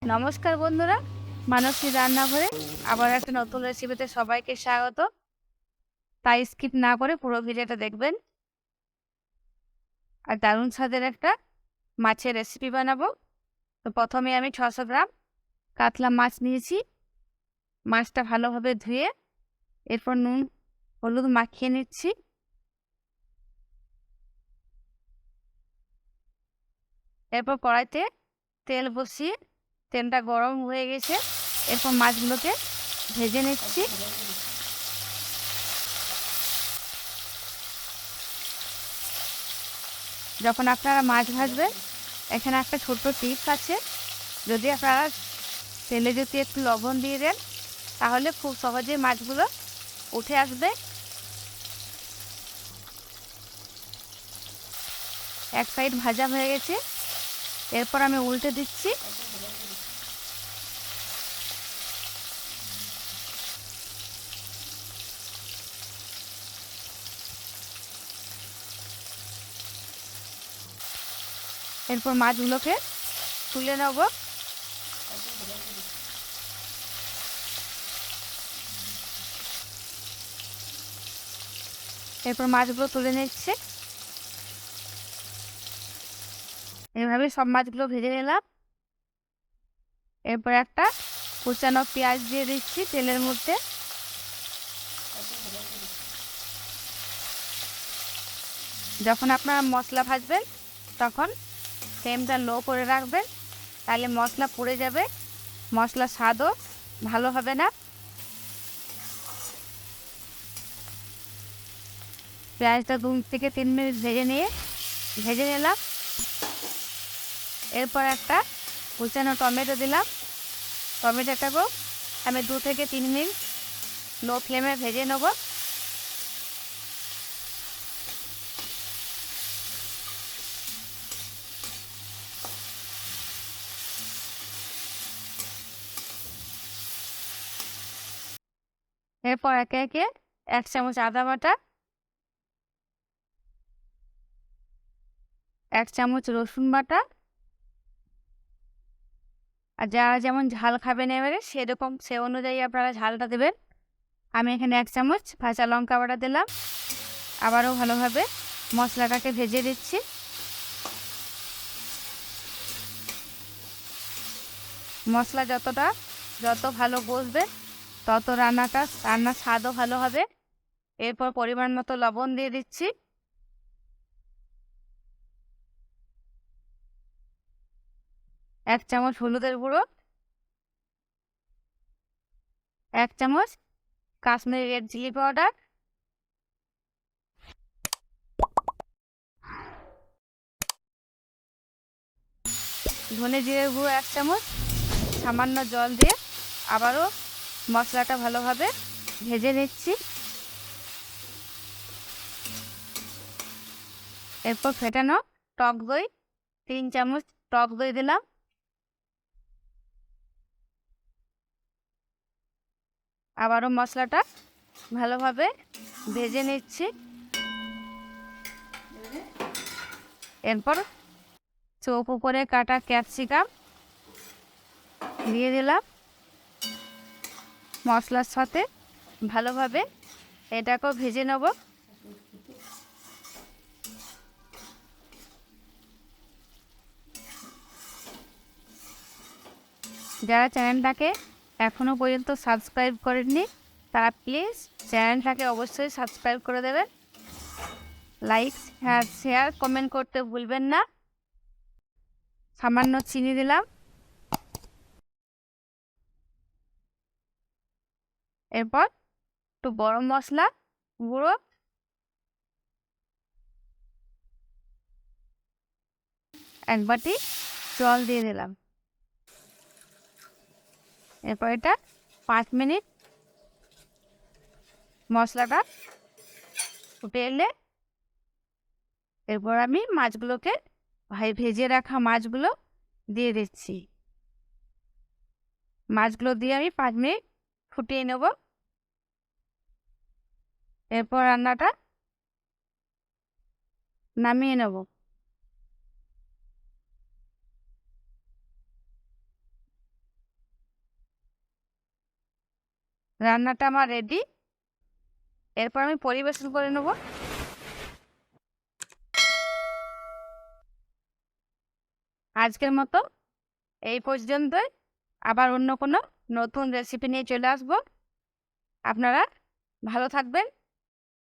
নমস্কার বন্ধুরা, মানসী রান্নাঘরে আবার একটা নতুন রেসিপিতে সবাইকে স্বাগত। তাই স্কিপ না করে পুরো ভিডিওটা দেখবেন। আর দারুণ স্বাদের একটা মাছের রেসিপি বানাবো। তো প্রথমে আমি 600 গ্রাম কাতলা মাছ নিয়েছি। মাছটা ভালোভাবে ধুয়ে এরপর নুন হলুদ মাখিয়ে নিচ্ছি। এরপর কড়াইতে তেল বসিয়ে তেলটা গরম হয়ে গেছে, এরপর মাছগুলোকে ভেজে নিচ্ছি। যখন আপনারা মাছ ভাজবেন, এখানে একটা ছোট্ট টিপস আছে। যদি আপনারা তেলে যদি একটু লবণ দিয়ে দেন, তাহলে খুব সহজে মাছগুলো উঠে আসবে। এক সাইড ভাজা হয়ে গেছে, এরপর আমি উল্টে দিচ্ছি। এরপর মাছগুলোকে তুলে নেব। এরপর মাছগুলো তুলে নিচ্ছে। এভাবে সব মাছগুলো ভেজে নিলাম। এরপর একটা কুচানো পেঁয়াজ দিয়ে দিচ্ছি তেলের মধ্যে। যখন আপনারা মশলা ভাজবেন, তখন ফ্লেমটা লো করে রাখবেন, তাহলে মশলা পুড়ে যাবে, মশলার স্বাদও ভালো হবে না। পেঁয়াজটা 2 থেকে 3 মিনিট ভেজে নিলাম। এরপর একটা কুচানো টমেটো দিলাম। টমেটোটাকেও আমি 2 থেকে 3 মিনিট লো ফ্লেমে ভেজে নেব। এরপর একে একে 1 চামচ আদা বাটা, 1 চামচ রসুন বাটা, আর যারা যেমন ঝাল খাবেন এবারে সেরকম সে অনুযায়ী আপনারা ঝালটা দেবেন। আমি এখানে 1 চামচ কাঁচা লঙ্কা বাটা দিলাম। আবারও ভালোভাবে মশলাটাকে ভেজে দিচ্ছি। মশলা যত ভালো কষবে, তত রান্নার স্বাদও ভালো হবে। এরপর পরিমাণ মতো লবণ দিয়ে দিচ্ছি। 1 চামচ হলুদের গুঁড়ো, 1 চামচ কাশ্মীরি রেড চিলি পাউডার, ধনে জিরের গুঁড়ো 1 চামচ। সামান্য জল দিয়ে আবারও মশলাটা ভালোভাবে ভেজে নিচ্ছি। এরপর ফেটানো টক দই 3 চামচ টক দই দিলাম। আবারও মশলাটা ভালোভাবে ভেজে নিচ্ছি। এরপর চৌপ করে কাটা ক্যাপসিকাম দিয়ে দিলাম। মশলার সাথে ভালোভাবে এটাকেও ভেজে নেব। যারা চ্যানেলটাকে এখনও পর্যন্ত সাবস্ক্রাইব করেননি, তারা প্লিজ চ্যানেলটাকে অবশ্যই সাবস্ক্রাইব করে দেবেন। লাইক শেয়ার কমেন্ট করতে ভুলবেন না। সামান্য চিনি দিলাম। এরপর একটু গরম মশলা গুঁড়ো, 1 বাটি জল দিয়ে দিলাম। এরপর এটা 5 মিনিট মশলাটা ফুটে এলে, এরপর আমি মাছগুলোকে ভেজে রাখা মাছগুলো দিয়ে দিচ্ছি। মাছগুলো দিয়ে আমি 5 মিনিট ফুটিয়ে নেব। এরপর রান্নাটা নামিয়ে নেব। রান্নাটা আমার রেডি। এরপর আমি পরিবেশন করে নেব। আজকের মতো এই পর্যন্তই। আবার অন্য কোনো নতুন রেসিপি নিয়ে চলে আসবো। আপনারা ভালো থাকবেন।